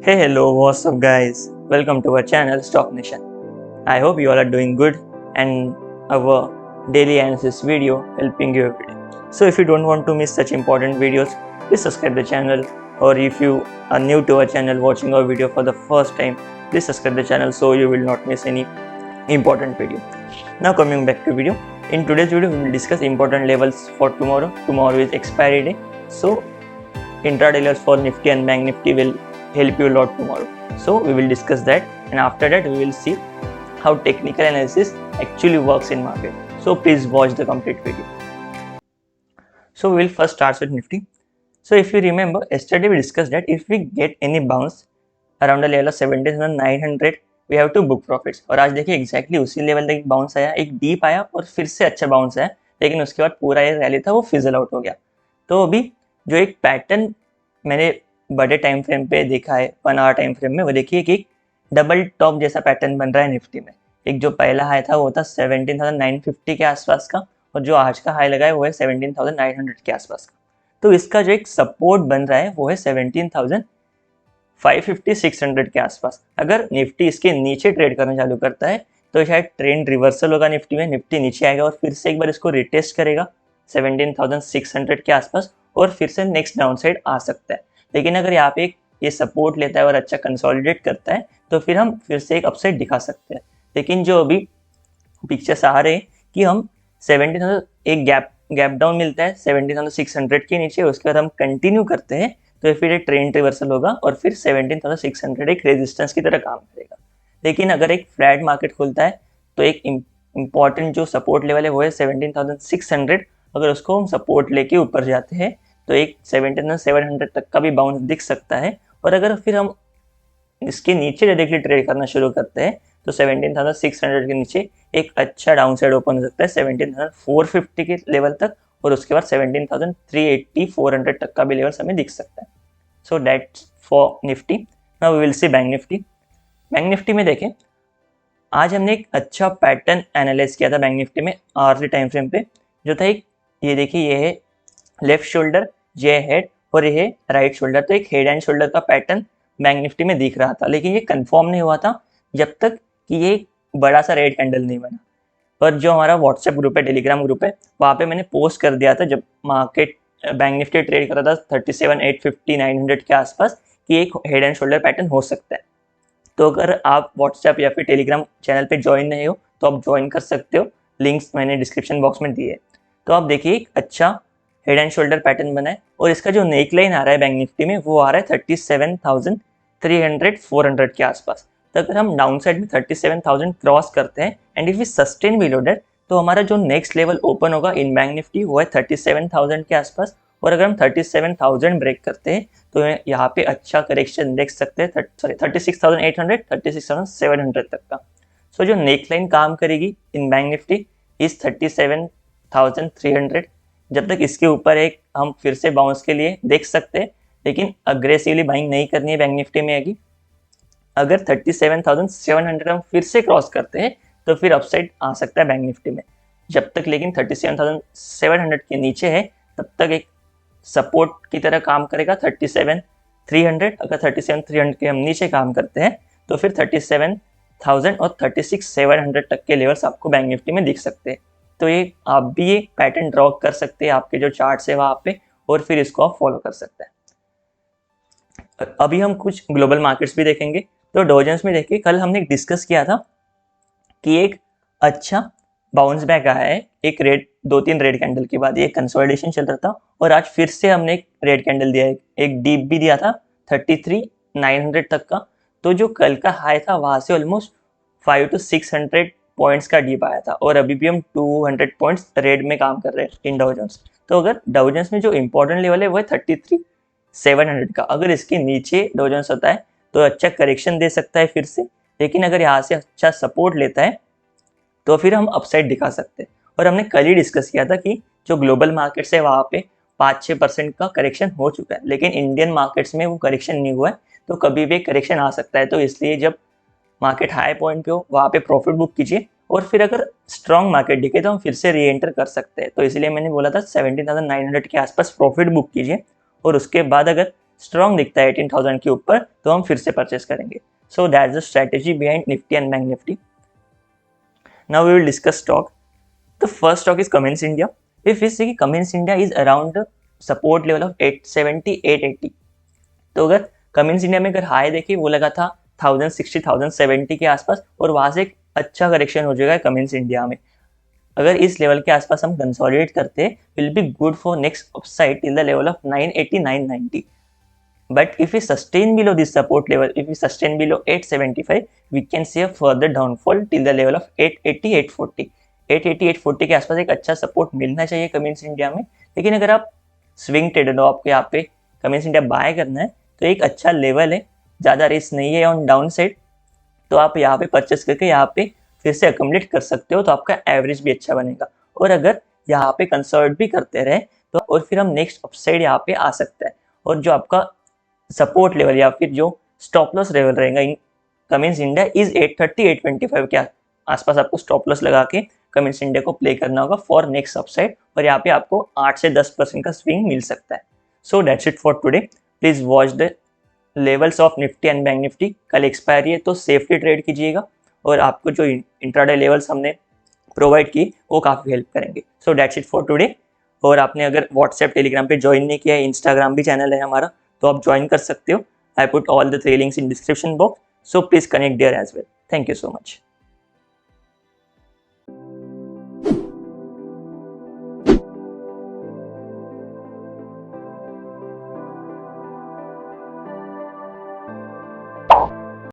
Hey, hello, what's up, guys? Welcome to our channel Stock Nation. I hope you all are doing good and our daily analysis video helping you every day. So, if you don't want to miss such important videos, please subscribe the channel. Or if you are new to our channel watching our video for the first time, please subscribe the channel so you will not miss any important video. Now, coming back to video. In today's video, we will discuss important levels for tomorrow. Tomorrow is expiry day, so intraday levels for Nifty and Bank Nifty will help you a lot tomorrow. So we will discuss that, and after that we will see how technical analysis actually works in market. So please watch the complete video. So we will first start with Nifty. So if you remember, yesterday we discussed that if we get any bounce around the level of 17,900 we have to book profits. और आज देखिए exactly उसी level तक bounce आया, एक deep आया और फिर से अच्छा बाउंस आया, लेकिन उसके बाद पूरा ये रैली था वो फिजल आउट हो गया. तो अभी जो एक पैटर्न मैंने बड़े टाइम फ्रेम पे देखा है 1 आवर टाइम फ्रेम में, वो देखिए कि एक डबल टॉप जैसा पैटर्न बन रहा है निफ्टी में. एक जो पहला हाई था वो था 17,950 के आसपास का, और जो आज का हाई लगा है वो है 17,900 के आसपास का. तो इसका जो एक सपोर्ट बन रहा है वो है 17,550-600 के आसपास. अगर निफ्टी इसके नीचे ट्रेड करना चालू करता है तो शायद ट्रेंड रिवर्सल होगा निफ्टी में, निफ्टी नीचे आएगा और फिर से एक बार इसको रिटेस्ट करेगा 17,600 के आसपास और फिर से नेक्स्ट डाउन साइड आ सकता है. लेकिन अगर यहाँ पे ये सपोर्ट लेता है और अच्छा कंसोलिडेट करता है तो फिर हम फिर से एक अपसाइड दिखा सकते हैं. लेकिन जो अभी पिक्चर्स आ रहे हैं कि हम 17,000 एक गैप डाउन मिलता है 17,600 के नीचे, उसके बाद हम कंटिन्यू करते हैं तो फिर एक ट्रेंड रिवर्सल होगा और फिर 17,600 एक रेजिस्टेंस की तरह काम करेगा. लेकिन अगर एक फ्लैट मार्केट खुलता है तो एक इम्पॉर्टेंट जो सपोर्ट लेवल है वो है 17,600. अगर उसको हम सपोर्ट लेके ऊपर जाते हैं तो एक 17,700 तक का भी बाउंस दिख सकता है. और अगर फिर हम इसके नीचे डायरेक्टली ट्रेड करना शुरू करते हैं तो 17,600 के नीचे एक अच्छा डाउन साइड ओपन हो सकता है 17,450 के लेवल तक, और उसके बाद 17,380-400 तक का भी लेवल हमें दिख सकता है. So that's for Nifty. Now we will see bank Nifty. Bank Nifty में देखें, आज हमने एक अच्छा पैटर्न एनालाइज किया था बैंक निफ्टी में आवर्ली टाइम फ्रेम पे, जो था एक ये देखिए ये है लेफ्ट शोल्डर, ये हेड और ये है राइट शोल्डर. तो एक हेड एंड शोल्डर का पैटर्न बैंक निफ्टी में दिख रहा था, लेकिन ये कंफर्म नहीं हुआ था जब तक कि ये बड़ा सा रेड कैंडल नहीं बना. पर जो हमारा व्हाट्सएप ग्रुप है, टेलीग्राम ग्रुप है, वहाँ पे मैंने पोस्ट कर दिया था जब मार्केट बैंक निफ्टी ट्रेड कर रहा था 37,850-900 के आसपास कि एक हेड एंड शोल्डर पैटर्न हो सकता है. तो अगर आप व्हाट्सएप या फिर टेलीग्राम चैनल पे ज्वाइन नहीं हो तो आप ज्वाइन कर सकते हो, लिंक्स मैंने डिस्क्रिप्शन बॉक्स में दिए. तो आप देखिए एक अच्छा हेड एंड शोल्डर पैटर्न बना है और इसका जो नेक लाइन आ रहा है बैंक निफ्टी में वो आ रहा है 37,300-400 के आसपास. तो अगर हम डाउन साइड में 37,000 क्रॉस करते हैं and if we sustain below that तो हमारा जो नेक्स्ट लेवल ओपन होगा इन बैंक निफ्टी वो है 37,000 के आसपास. और अगर हम 37,000 ब्रेक करते हैं तो यहाँ पे अच्छा करेक्शन देख सकते हैं 36,800-36,700 तक का. सो जो नेक लाइन काम करेगी इन बैंक निफ्टी इज 37,300. जब तक इसके ऊपर एक हम फिर से बाउंस के लिए देख सकते हैं, लेकिन अग्रेसिवली बाइंग नहीं करनी है बैंक निफ्टी में आगे. अगर 37,700 हम फिर से क्रॉस करते हैं तो फिर अपसाइड आ सकता है बैंक निफ्टी में. जब तक लेकिन 37,700 के नीचे है तब तक एक सपोर्ट की तरह काम करेगा 37,300. अगर 37,300 के हम नीचे काम करते हैं तो फिर 37,000 और 36,700 तक के लेवल्स आपको बैंक निफ्टी में दिख सकते हैं. तो ये आप भी ये पैटर्न ड्रॉ कर सकते हैं आपके जो चार्ट्स है वहाँ पे, और फिर इसको आप फॉलो कर सकते हैं. अभी हम कुछ ग्लोबल मार्केट्स भी देखेंगे. तो डॉ जोन्स में देखिए कल हमने डिस्कस किया था कि एक अच्छा बाउंस बैक आया है एक रेड 2-3 रेड कैंडल के बाद. ये कंसोलिडेशन चल रहा था और आज फिर से हमने एक रेड कैंडल दिया है, एक डीप भी दिया था 33,900 तक का. तो जो कल का हाई था वहाँ से ऑलमोस्ट 500-600 पॉइंट्स का डीप आया था और अभी भी हम 200 पॉइंट्स रेड में काम कर रहे हैं इन डॉ जोन्स. तो अगर डॉ जोन्स में जो इंपॉर्टेंट लेवल है वो है 33,700 का. अगर इसके नीचे डॉ जोन्स होता है तो अच्छा करेक्शन दे सकता है फिर से, लेकिन अगर यहाँ से अच्छा सपोर्ट लेता है तो फिर हम अपसाइड दिखा सकते हैं. और हमने कल ही डिस्कस किया था कि जो ग्लोबल मार्केट्स है वहाँ पे 5-6% का करेक्शन हो चुका है, लेकिन इंडियन मार्केट्स में वो करेक्शन नहीं हुआ है. तो कभी भी करेक्शन आ सकता है, तो इसलिए जब मार्केट हाई पॉइंट पे हो वहाँ पे प्रॉफिट बुक कीजिए और फिर अगर स्ट्रॉन्ग मार्केट दिखे तो हम फिर से री एंटर कर सकते हैं. तो इसलिए मैंने बोला था 17,900 के आसपास प्रॉफिट बुक कीजिए और उसके बाद अगर स्ट्रॉन्ग दिखता है 18,000 के ऊपर तो हम फिर से परचेस करेंगे. So that is the strategy behind Nifty and bank Nifty. Now we will discuss stock. The first stock is Cummins India. If we see कि Cummins India is around the support level of 870 880. तो अगर Cummins India में अगर high देखिए वो लगा था 1060 1070 के आसपास और वहाँ से एक अच्छा करेक्शन हो जाएगा कमिंस इंडिया में. अगर इस लेवल के आसपास हम कंसोलिडेट करते will be good for next upside till the level of 980 990. But if we sustain below this support level, if we sustain below 875, we can see a further downfall till the level of 880 840. 880 840 के आसपास एक अच्छा support मिलना चाहिए Cummins India में. लेकिन अगर आप स्विंग ट्रेडर हो, आपको यहाँ पे कमिंस इंडिया बाय करना है तो एक अच्छा लेवल है, ज़्यादा रिस्क नहीं है ऑन डाउन साइड, तो आप यहाँ पे परचेस करके यहाँ पे फिर से अकोमोडेट कर सकते हो, तो आपका एवरेज भी अच्छा बनेगा. और अगर यहाँ पे कंसर्ट भी करते रहे तो और फिर हम नेक्स्ट अपसाइड यहाँ पे आ सकता है. और जो आपका सपोर्ट लेवल या फिर जो स्टॉप लॉस लेवल रहेगा इन कमिंस इंडिया इज 830 825 के आसपास आपको स्टॉप लॉस लगा के कमिंस इंडिया को प्ले करना होगा फॉर नेक्स्ट अपसाइड. और यहाँ पे आपको 8 से 10% का स्विंग मिल सकता है. So that's it for today. Please watch the levels of Nifty and bank Nifty. कल एक्सपायरी है तो सेफली ट्रेड कीजिएगा और आपको जो इंट्राडे लेवल्स हमने प्रोवाइड की वो काफ़ी हेल्प करेंगे. So that's it for today. और आपने अगर व्हाट्सएप टेलीग्राम पे ज्वाइन नहीं किया है, इंस्टाग्राम भी चैनल है हमारा, तो आप ज्वाइन कर सकते हो. I put all the 3 links in description box, so please connect there as well. Thank you so much.